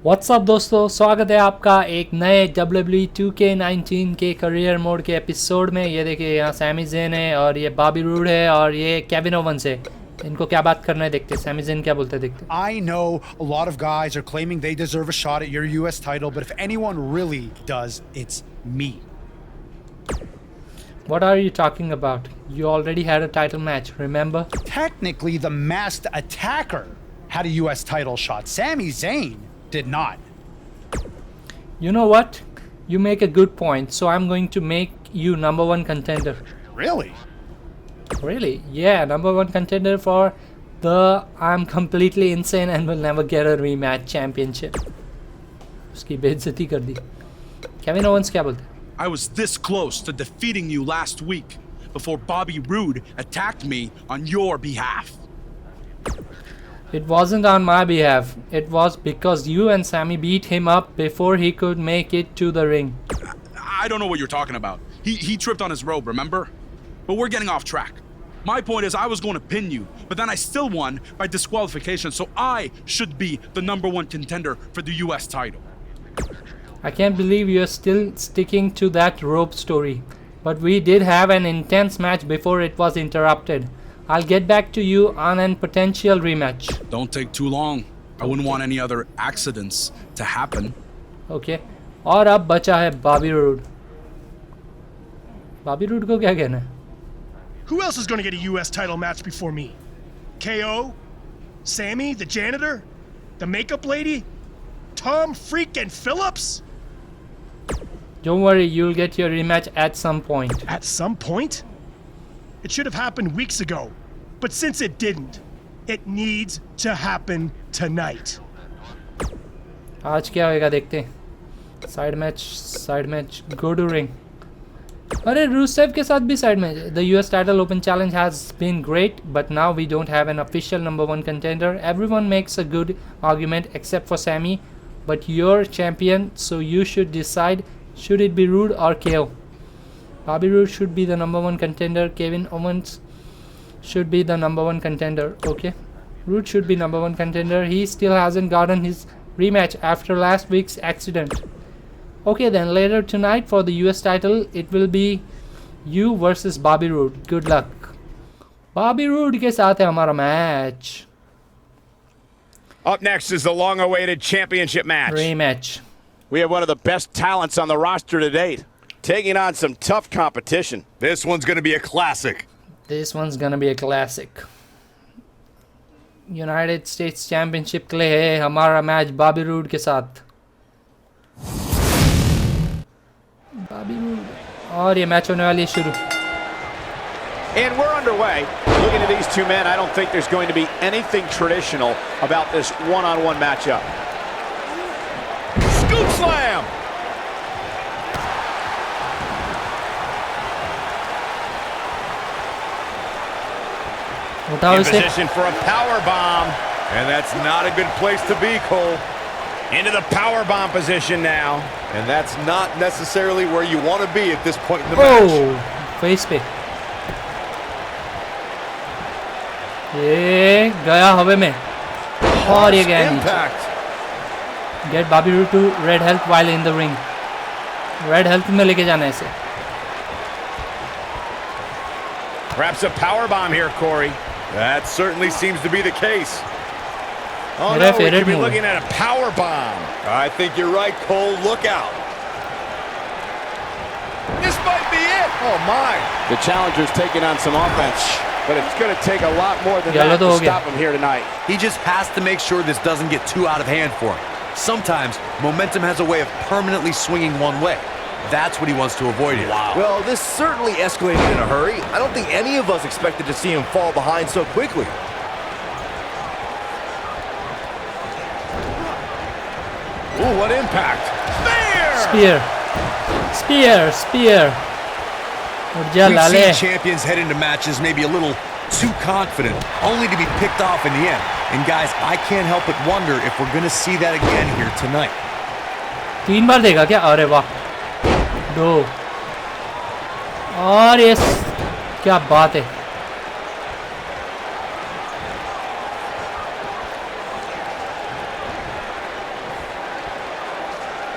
WhatsApp दोस्तों, स्वागत है आपका एक नए WWE 2K19 के करियर मोड के एपिसोड में। ये देखिए, यहाँ सैमी ज़ेन है और ये बॉबी रूड है और ये केविन ओवंस है। इनको क्या बात करना है देखते हैं। सैमी ज़ेन क्या बोलते हैं देखते हैं। I know a lot of guys are claiming they deserve a shot at your US title, but if anyone really does, it's me. What are you talking about? You already had a title match, remember? Technically, the masked attacker had a US title shot. Sami Zayn did not. You know what? You make a good point, so I'm going to make you number one contender. Really? Really? Yeah, number one contender for the I'm completely insane and will never get a rematch championship. उसकी बेइज्जती कर दी। Kevin Owens क्या बोलते हैं? I was this close to defeating you last week before Bobby Roode attacked me on your behalf. It wasn't on my behalf. It was because you and Sammy beat him up before he could make it to the ring. I don't know what you're talking about. He tripped on his robe, remember? But we're getting off track. My point is I was going to pin you, but then I still won by disqualification, so I should be the number one contender for the US title. I can't believe you're still sticking to that rope story. But we did have an intense match before it was interrupted. I'll get back to you on a potential rematch. Don't take too long. I wouldn't want any other accidents to happen. Okay. और अब बचा है Bobby rude. Bobby rude को क्या कहना है? Who else is going to get a US title match before me? KO? Sammy, the janitor? The makeup lady? Tom freaking Phillips? Don't worry, you'll get your rematch at some point. At some point? It should have happened weeks ago. But since it didn't, it needs to happen tonight. आज क्या होएगा देखते हैं। Side match, go to ring. अरे Rusev के साथ भी side match. The US title open challenge has been great, but now we don't have an official number one contender. Everyone makes a good argument except for Sammy, but you're champion, so you should decide. Should it be Roode or KO? Bobby Roode should be the number one contender. Kevin Owens should be the number one contender. Okay. Roode should be number one contender. He still hasn't gotten his rematch after last week's accident. Okay, then later tonight for the US title, it will be you versus Bobby Roode. Good luck. Bobby Roode के साथ है हमारा match. Up next is the long-awaited championship match. Rematch. We have one of the best talents on the roster to date, taking on some tough competition. This one's going to be a classic. This one's gonna be a classic. United States Championship के लिए है हमारा match Bobby rude के साथ। Bobby rude और ये match होने वाली है शुरू। And we're underway. Looking at these two men, I don't think there's going to be anything traditional about this one-on-one matchup. Scoop slam! उठाओ In इसे। position for a power bomb. And that's not a good place to be, Cole. Into the power bomb position now. And that's not necessarily where you want to be at this point in the match. Oh, face पे। ये गया हवे में और ये गया नीचे। Impact. Get Bobby Roode to red health while in the ring. Red health में लेके जाना है इसे। Perhaps a power bomb here, Corey. That certainly seems to be the case. Oh मेरा no, we favorite could be move। looking at a power bomb. I think you're right, Cole. Look out. This might be it. Oh, my. The challenger's taking on some offense, but it's going to take a lot more than Yellow that तो to हो गया। stop him here tonight. He just has to make sure this doesn't get too out of hand for him. Sometimes momentum has a way of permanently swinging one way. That's what he wants to avoid here. Wow. Well, this certainly escalated in a hurry. I don't think any of us expected to see him fall behind so quickly. Ooh, what impact. Spear. उठ जा We've लाले। seen champions head into matches maybe a little too confident, only to be picked off in the end. And guys, I can't help but wonder if we're going to see that again here tonight. 3 बार देगा क्या? अरे वाह। 2 और ये क्या बात है।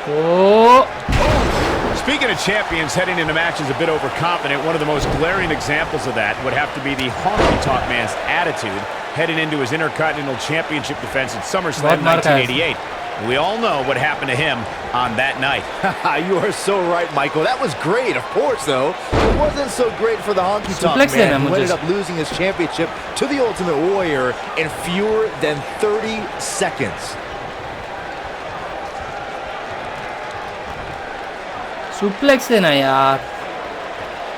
Oh. Speaking of champions heading into matches a bit overconfident, one of the most glaring examples of that would have to be the Honky Tonk Man's attitude heading into his Intercontinental Championship defense at SummerSlam 1988. We all know what happened to him on that night. You are so right, Michael. That was great, of course, though. It wasn't so great for the Honky Tonk Man, who ended up losing his championship to the Ultimate Warrior in fewer than 30 seconds. Suplex देना यार.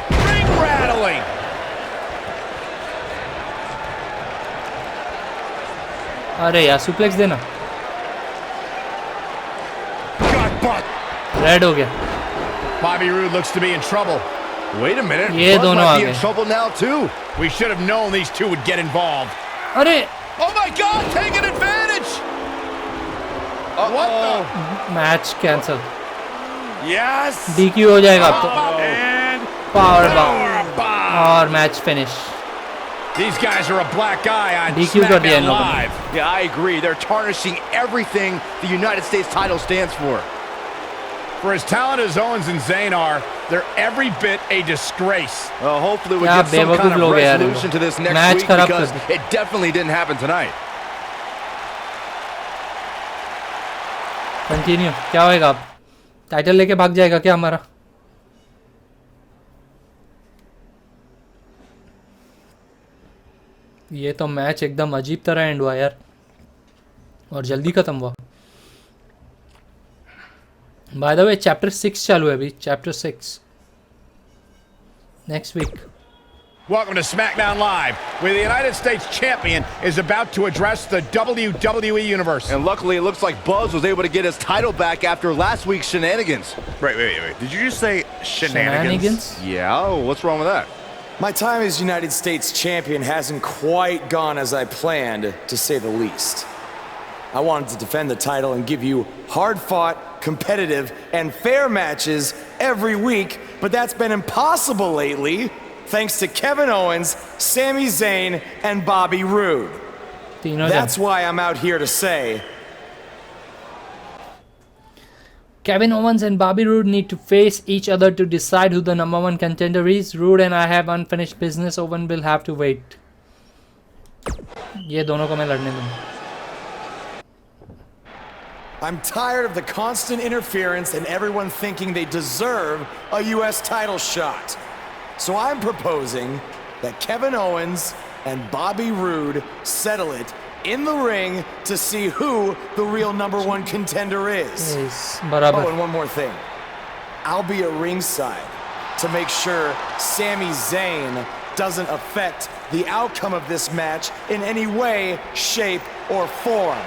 Ring rattling. अरे यार suplex देना. Red हो गया. Bobby Roode looks to be in trouble. Wait a minute. ये Bud दोनों might uh be गए. in trouble now, too. We should have known these two would get involved. अरे Oh my God, taking advantage. What the? Match cancel. Yes. DQ हो जाएगा अब तो. And power bomb power bomb. और match finish. These guys are a black eye on DQ कर दिया इन SmackDown लोगों ने. Live. Yeah, I agree. They're tarnishing everything the United States title stands for. For as talented as Owens and Zayn are, they're every bit a disgrace. Well, hopefully we क्या get some बेवकूफ kind of लोग हैं यार ये resolution to this लोग. next match week खराब because कर दी. it definitely didn't happen tonight. Continue. क्या होएगा अब? टाइटल लेके भाग जाएगा क्या हमारा? ये तो मैच एकदम अजीब तरह एंड हुआ यार और जल्दी खत्म हुआ. बाय द वे चैप्टर 6 चालू है अभी. Chapter 6 next week. Welcome to SmackDown Live, where the United States Champion is about to address the WWE Universe. And luckily, it looks like Buzz was able to get his title back after last week's shenanigans. Wait. Did you just say shenanigans? Yeah, what's wrong with that? My time as United States Champion hasn't quite gone as I planned, to say the least. I wanted to defend the title and give you hard-fought, competitive, and fair matches every week, but that's been impossible lately, thanks to Kevin Owens, Sami Zayn, and Bobby Roode. That's why I'm out here to say, Kevin Owens and Bobby Roode need to face each other to decide who the #1 contender is. Roode and I have unfinished business. Owen will have to wait. ये दोनों को मैं लड़ने दूँगा. I'm tired of the constant interference and everyone thinking they deserve a US title shot. So I'm proposing that Kevin Owens and Bobby Roode settle it in the ring to see who the real #1 contender is. Yes, बराबर. Oh, and one more thing. I'll be at ringside to make sure Sami Zayn doesn't affect the outcome of this match in any way, shape, or form.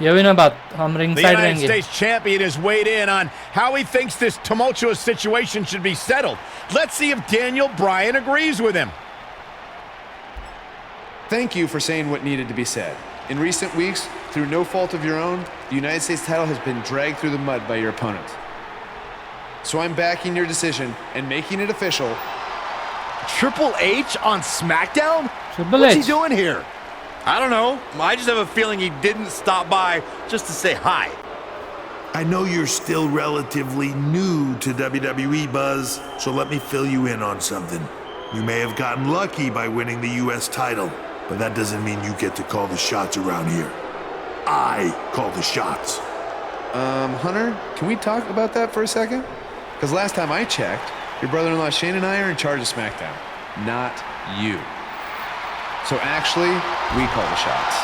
ये भी ना बात. हम ring The side United रहेंगे. States Champion has weighed in on how he thinks this tumultuous situation should be settled. Let's see if Daniel Bryan agrees with him. Thank you for saying what needed to be said. In recent weeks, through no fault of your own, the United States title has been dragged through the mud by your opponent. So I'm backing your decision and making it official. Triple H on SmackDown? Triple What's H. he doing here? I don't know. I just have a feeling he didn't stop by just to say hi. I know you're still relatively new to WWE, Buzz, so let me fill you in on something. You may have gotten lucky by winning the US title, but that doesn't mean you get to call the shots around here. I call the shots. Hunter, can we talk about that for a second? Because last time I checked, your brother-in-law Shane and I are in charge of SmackDown, not you. So actually, we call the shots.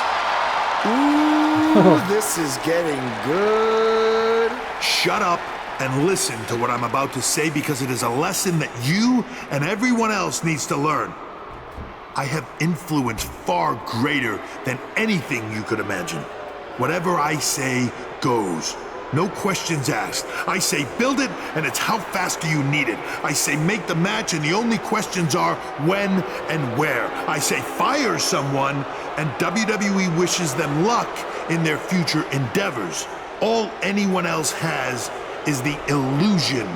Ooh, this is getting good. Shut up and listen to what I'm about to say because it is a lesson that you and everyone else needs to learn. I have influence far greater than anything you could imagine. Whatever I say goes. No questions asked. I say build it, and it's how fast do you need it. I say make the match, and the only questions are when and where. I say fire someone, and WWE wishes them luck in their future endeavors. All anyone else has is the illusion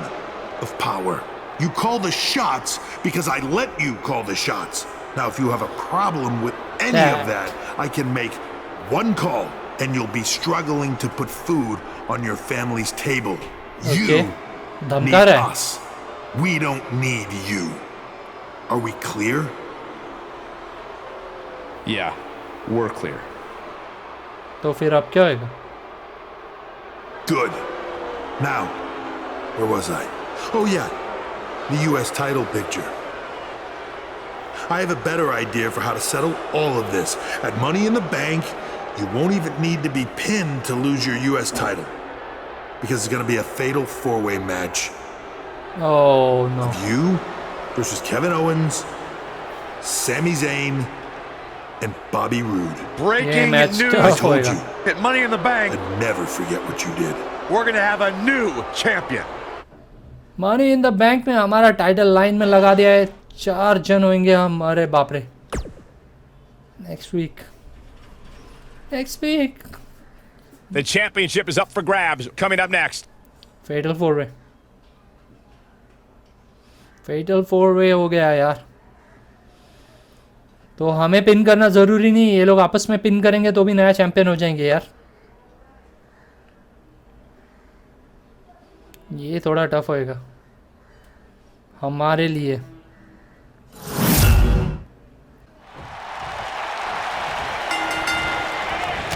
of power. You call the shots because I let you call the shots. Now, if you have a problem with any of that, I can make one call, and you'll be struggling to put food on your family's table. Okay. You need धमका रहा है. us. We don't need you. Are we clear? Yeah, we're clear. तो फिर अब क्या होएगा? Good. Now, where was I? Oh yeah, the US title picture. I have a better idea for how to settle all of this. At Money in the Bank, you won't even need to be pinned to lose your US title. Because it's going to be a fatal four-way match. Oh no. You versus Kevin Owens, Sami Zayn, and Bobby Roode. Breaking match news. tough I told होएगा. you, At Money in the Bank, I'd never forget what you did. we're going to have a new champion. Money in the bank में हमारा title line में लगा दिया है. 4 जन होंगे हम. अरे बाप रे. Next week. The championship is up for grabs. Coming up next. Fatal 4-वे. फेटल 4-वे हो गया यार. तो हमें पिन करना जरूरी नहीं. ये लोग आपस में पिन करेंगे तो भी नया चैंपियन हो जाएंगे यार. ये थोड़ा टफ होएगा हमारे लिए.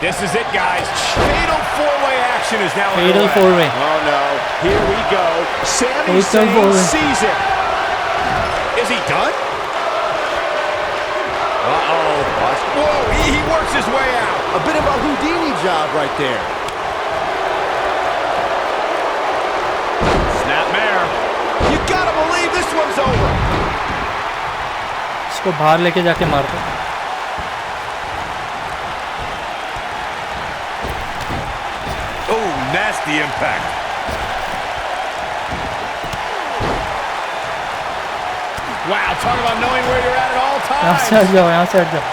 This is it, guys. Fatal four-way action is now Fatal underway. four-way. Oh no! Here we go. Sami Fatal Zayn four-way. sees it. Is he done? Whoa! He works his way out. A bit of a Houdini job right there. Snapmare. You gotta believe this one's over. इसको बाहर लेके जाके मारते. Oh, nasty impact. Wow! Talk about knowing where you're at all यहाँ से times. हट जाओ. यहाँ से हट जाओ.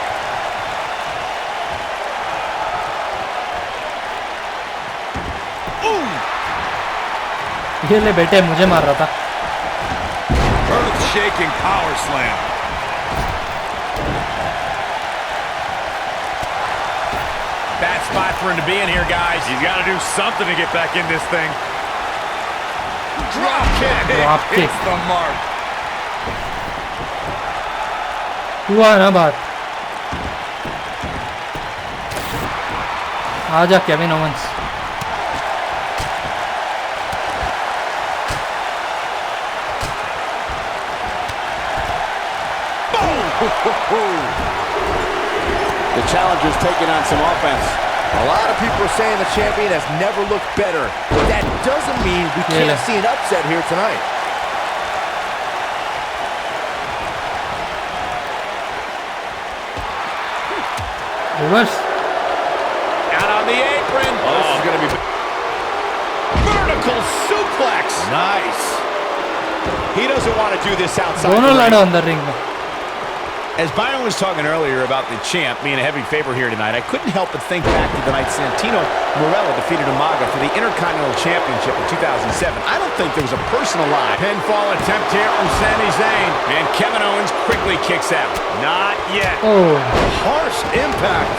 ये ले बेटे मुझे मार रहा था. Earth-shaking power slam. Bad spot for him to be in here, guys. He's got to do something to get back in this thing. Drop kick. Drop kick. Hits the mark. हुआ ना बात. आजा Kevin Owens. The challenger's taking on some offense. A lot of people are saying the champion has never looked better, but that doesn't mean we can't see an upset here tonight. Reverse. Out on the apron. Oh, this is going to be... Vertical suplex. Nice. He doesn't want to do this outside. दोनों the ring. लड़ो अंदर ring में. As Byron was talking earlier about the champ being a heavy favorite here tonight, I couldn't help but think back to the night Santino Marella defeated Umaga for the Intercontinental Championship in 2007. I don't think there was a personal lie. Pinfall attempt here from Sami Zayn. And Kevin Owens quickly kicks out. Not yet. Oh. Harsh impact.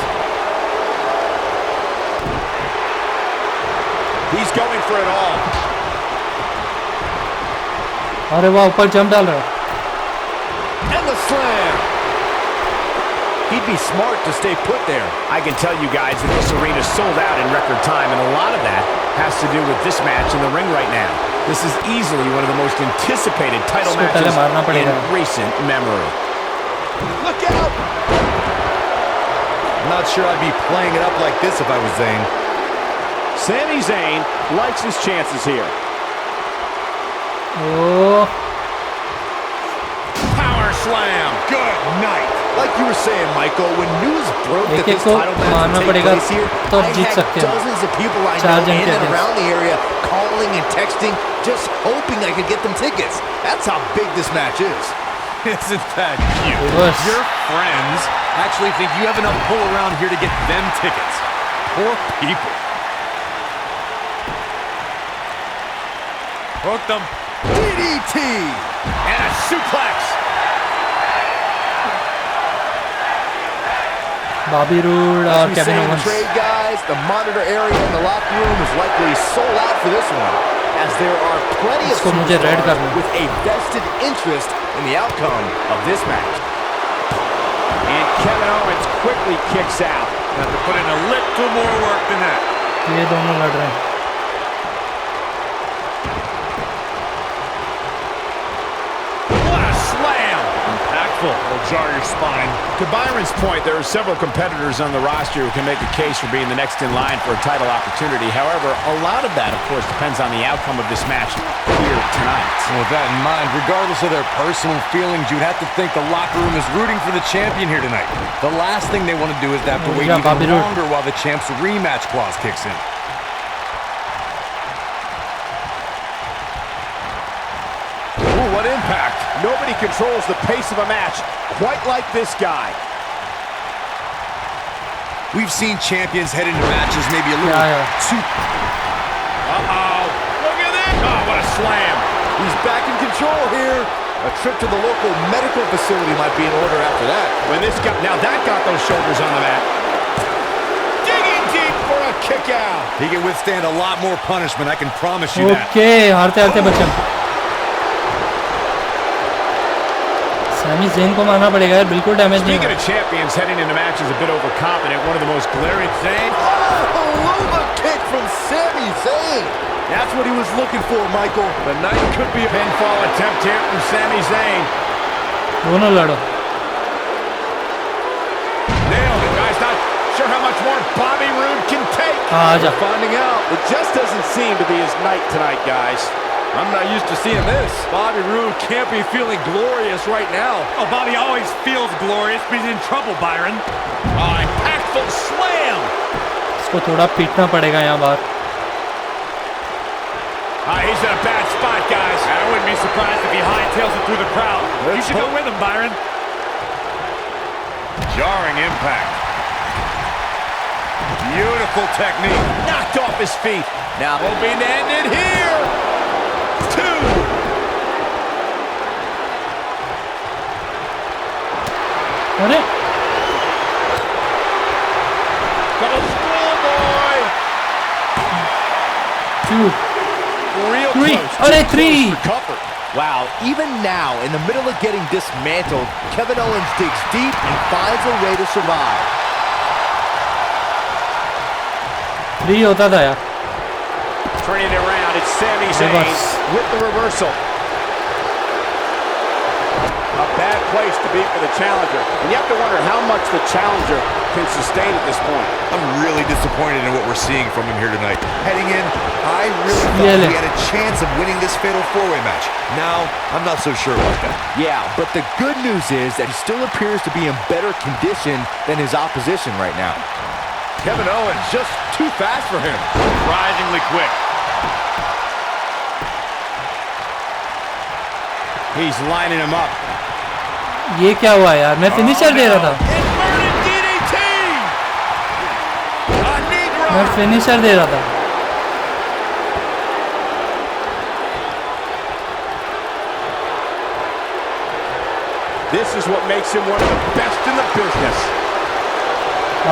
He's going for it all. अरे वाह ऊपर jump डाल रहा है. And the slam. He'd be smart to stay put there. I can tell you guys that this arena sold out in record time, and a lot of that has to do with this match in the ring right now. This is easily one of the most anticipated title इसको पहले मारना matches पड़ेगा. in recent memory. Look out! Not sure I'd be playing it up like this if I was Zayn. Sami Zayn likes his chances here. Oh. Power slam. Good night. Like you were saying, Michael, when news broke that एक-एक this को title match मारना would take पड़ेगा place here, तो I Jeet had सकते हैं. dozens of people I चार know जन in के and against. around the area calling and texting, just hoping I could get them tickets. That's how big this match is. Isn't that cute? Reverse. Your friends actually think you have enough pull around here to get them tickets. Poor people. Hooked them. DDT! And a suplex. Bobby Roode और Kevin Owens. Trade guys, the monitor area in the locker room is likely sold out for this one, as there are plenty of superstars with a vested interest in the outcome of this match. And Kevin Owens quickly kicks out. Have to put in a little more work than that. ये दोनों लड़ रहे हैं. What a slam! Impactful. Will jar your spine. To Byron's point, there are several competitors on the roster who can make a case for being the next in line for a title opportunity. However, a lot of that, of course, depends on the outcome of this match here tonight. And with that in mind, regardless of their personal feelings, you'd have to think the locker room is rooting for the champion here tonight. The last thing they want to do is have to wait even longer while the champ's rematch clause kicks in. Ooh, what impact. Nobody controls the pace of a match quite like this guy. We've seen champions head into matches maybe a little too... Uh-oh. Look at this. Oh, what a slam. He's back in control here. A trip to the local medical facility might be in order after that. When this got... Now that got those shoulders on the mat. Digging deep for a kick out. He can withstand a lot more punishment, I can promise you that. Okay, हारते-हारते बच्चन. Sami Zayn को मारना पड़ेगा यार, बिल्कुल damage नहीं होगा. Speaking of champions heading into matches a bit overconfident, one of the most glaring... Zayn. Oh, Luva kick from Sami Zayn. That's what he was looking for, Michael. The night could be a pinfall attempt here from Sami Zayn. दोनों लड़ो. Nailed it, guys. Not sure how much more Bobby Roode can take. We're finding out. It just doesn't seem to be his night tonight, guys. I'm not used to seeing this. Bobby Roode can't be feeling glorious right now. Oh, Bobby always feels glorious, but he's in trouble, Byron. Impactful slam. इसको थोड़ा पीटना पड़ेगा यहाँ बाहर. He's in a bad spot, guys. I wouldn't be surprised if he hightails it through the crowd. You should go with him, Byron. Jarring impact. Beautiful technique. Knocked off his feet. Now hoping to end it here. 2. अरे Double schoolboy. 2. Real 3. close. अरे 3. Wow, even now, in the middle of getting dismantled, Kevin Owens digs deep and finds a way to survive. 3 होता था यार. Turning it around, it's Sami Zayn with the reversal. A bad place to be for the challenger. And you have to wonder how much the challenger can sustain at this point. I'm really disappointed in what we're seeing from him here tonight. Heading in, I really thought he had a chance of winning this fatal four-way match. Now, I'm not so sure about that. Yeah, but the good news is that he still appears to be in better condition than his opposition right now. Kevin Owens just too fast for him. Surprisingly quick. He's lining him up. ये क्या हुआ यार? मैं finisher दे रहा था. मैं finisher दे रहा था. This is what makes him one of the best in the business.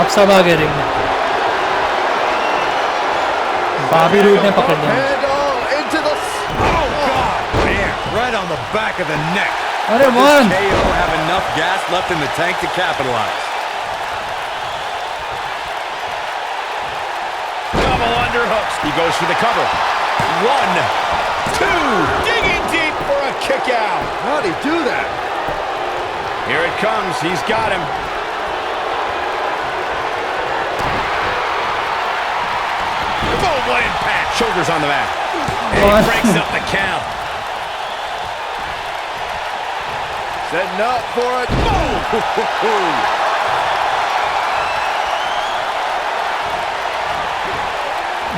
आप सब आगे रिंग में. बॉबी रूड ने पकड़ लिया. Right on the back of the neck. अरे one. KO have enough gas left in the tank to capitalize. Double underhooks. He goes for the cover. 1, 2, digging deep for a kick out. How'd he do that? Here it comes. He's got him. Oh, what impact. Shoulders on the mat. And he breaks up the count. Setting up for it.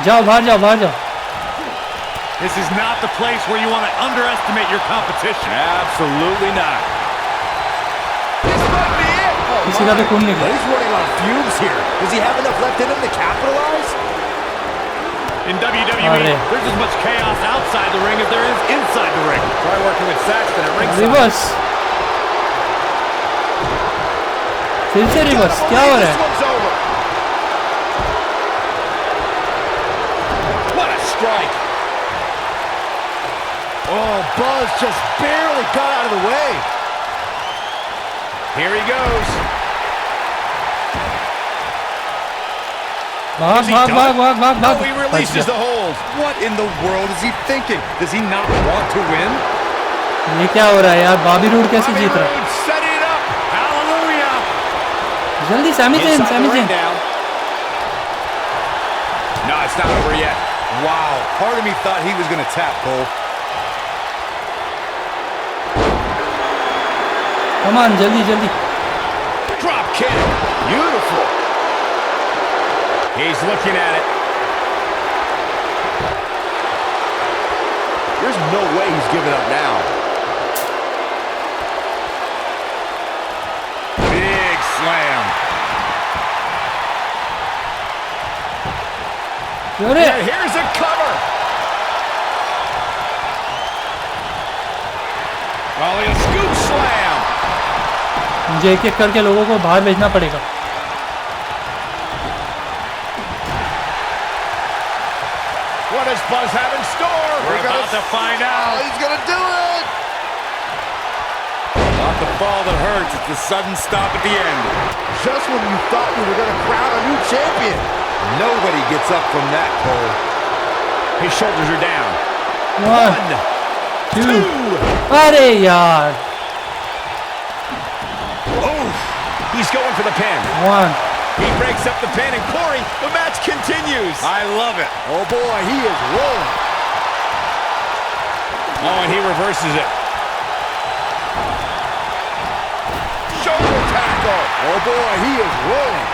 जाओ बाहर जाओ बाहर जाओ. This is not the place where you want to underestimate your competition. Absolutely not. This might be it. किसी का तो खून निकला. He's running on fumes here. Does he have enough left in him to capitalize? In WWE, there's as much chaos outside the ring as there is inside the ring. Try working with Saxton at ringside. Reverse. फिर से reverse, क्या हो रहा है? What a strike! Oh, Buzz just barely got out of the way. Here he goes. भाग भाग भाग भाग भाग भाग. Oh, he releases the hold. What in the world is he thinking? Does he not want to win? ये क्या हो रहा है यार? बॉबी रूड कैसे जीत रहा है? Set it up. Hallelujah. जल्दी Sami Zayn, Sami Zayn. No, it's not over yet. Wow, part of me thought he was going to tap, Cole. Come on, जल्दी जल्दी. Drop kick. Beautiful. He's looking at it. There's no way he's giving up now. Big slam. And here's a cover. Oh, a scoop slam. मुझे एक एक करके लोगों को बाहर भेजना पड़ेगा. What does Buzz have in store? We're about to find out. He's gonna do it! Not the fall that hurts, it's the sudden stop at the end. Just when you thought we were gonna crown a new champion. Nobody gets up from that, Cole. His shoulders are down. 1, 2. अरे यार. Oh, he's going for the pin. 1. He breaks up the pin, and Corey, the match continues. I love it. Oh boy, he is rolling. Oh, and he reverses it. Shoulder tackle. Oh boy, he is rolling.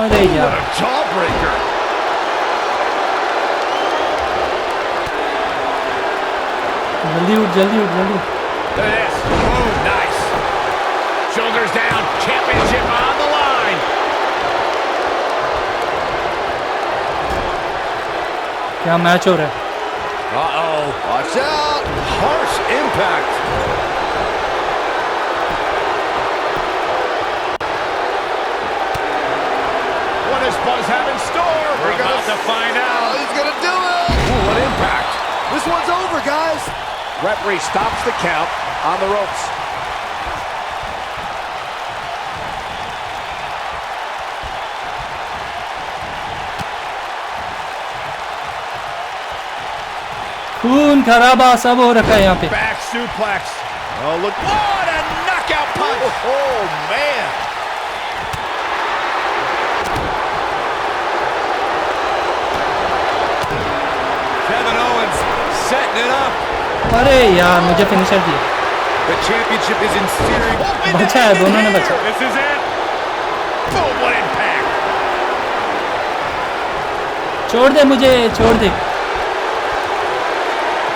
अरे यार. What a jawbreaker. जल्दी उठ, जल्दी उठ, जल्दी. Look at this. Oh, nice. Shoulders down. Championship on the line. क्या match हो रहा है? Uh-oh. Watch out. Harsh impact. What does Buzz have in store? We're about to find out. Oh, he's gonna do it. Ooh, what impact. This one's over, guys. Referee stops the count on the ropes. खून खराबा सब हो रखा है यहाँ पे. Back suplex. Oh, look. What a knockout punch. Oh, man. Kevin Owens setting it up. अरे यार मुझे फिनिशर दिया. The championship is in series. बचा है, दोनों ने बचा. This is it. Boom, what impact. छोड़ दे मुझे, छोड़ दे.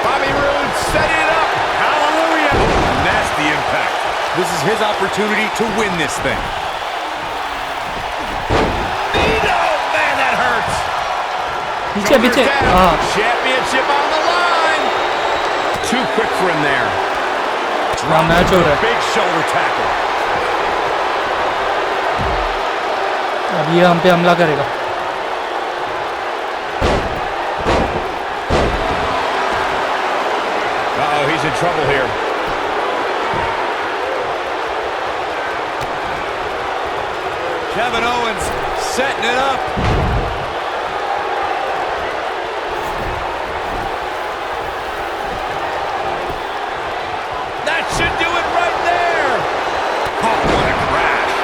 Bobby Roode set it up. Hallelujah. And that's the impact. This is his opportunity to win this thing. Oh, man, that hurts. पीछे पीछे. Down. हाँ. Championship on the line. Too quick for him there. हाँ match हो रहा है. Big shoulder tackle. अब ये हम पे हमला करेगा. Uh-oh, he's in trouble here. Kevin Owens setting it up. That should do it right there. Oh, what a crash.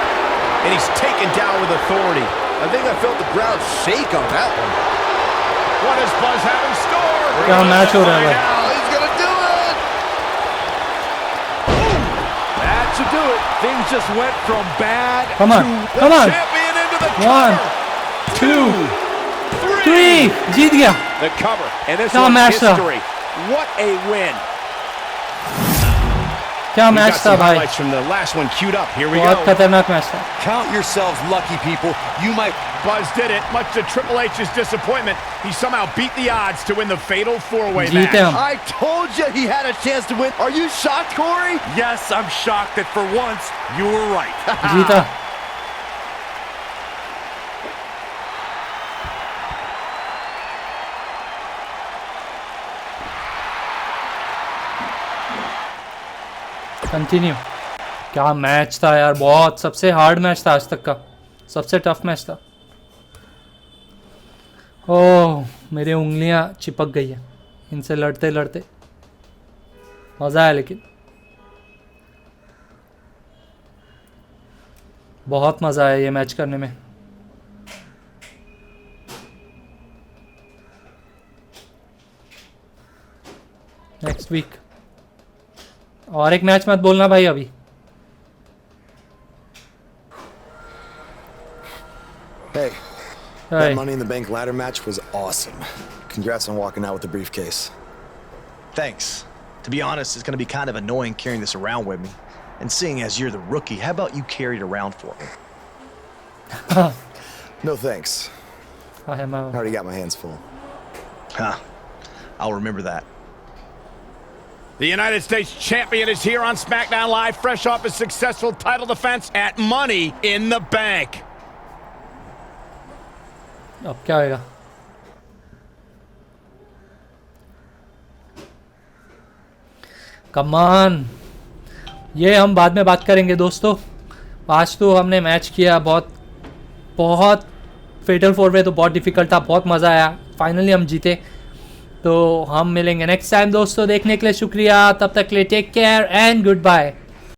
And he's taken down with authority. I think I felt the ground shake on that one. What does Buzz have in store? क्या match हो रहा है भाई. Oh, he's gonna do it. That should do it. Things just went from bad Come on, to come the on. champion into the 1, cover. 2, 3. जीत गया. The cover. And this क्या one's match था. history. What a win. क्या match था भाई, बहुत खतरनाक match था. Count yourselves lucky, people. You might. Buzz did it, much to Triple H's disappointment. He somehow beat the odds to win the fatal four-way match. जीते हम. I told you he had a chance to win. Are you shocked, Corey? Yes, I'm shocked that for once you were right. जीता. Continue. क्या match था यार, बहुत सबसे hard match था आज तक का, सबसे टफ मैच था. ओह मेरी उंगलियां चिपक गई है इनसे लड़ते लड़ते. मज़ा आया लेकिन बहुत मज़ा आया ये मैच करने में. नेक्स्ट वीक और एक मैच मत बोलना भाई अभी. Hey, that Money in the Bank ladder match was awesome. Congrats on walking out with the briefcase. Thanks. To be honest, it's going to be kind of annoying carrying this around with me. And seeing as you're the rookie, how about you carry it around for me? No thanks. I already got my hands full. Huh. I'll remember that. The United States champion is here on SmackDown Live, fresh off his successful title defense at Money in the Bank. अब क्या होएगा? Come on. ये हम बाद में बात करेंगे दोस्तों. आज तो हमने मैच किया, बहुत फेटल फोर वे तो बहुत डिफिकल्ट था, बहुत मज़ा आया. फाइनली हम जीते. तो हम मिलेंगे नेक्स्ट टाइम दोस्तों. देखने के लिए शुक्रिया. तब तक के लिए take care and good bye.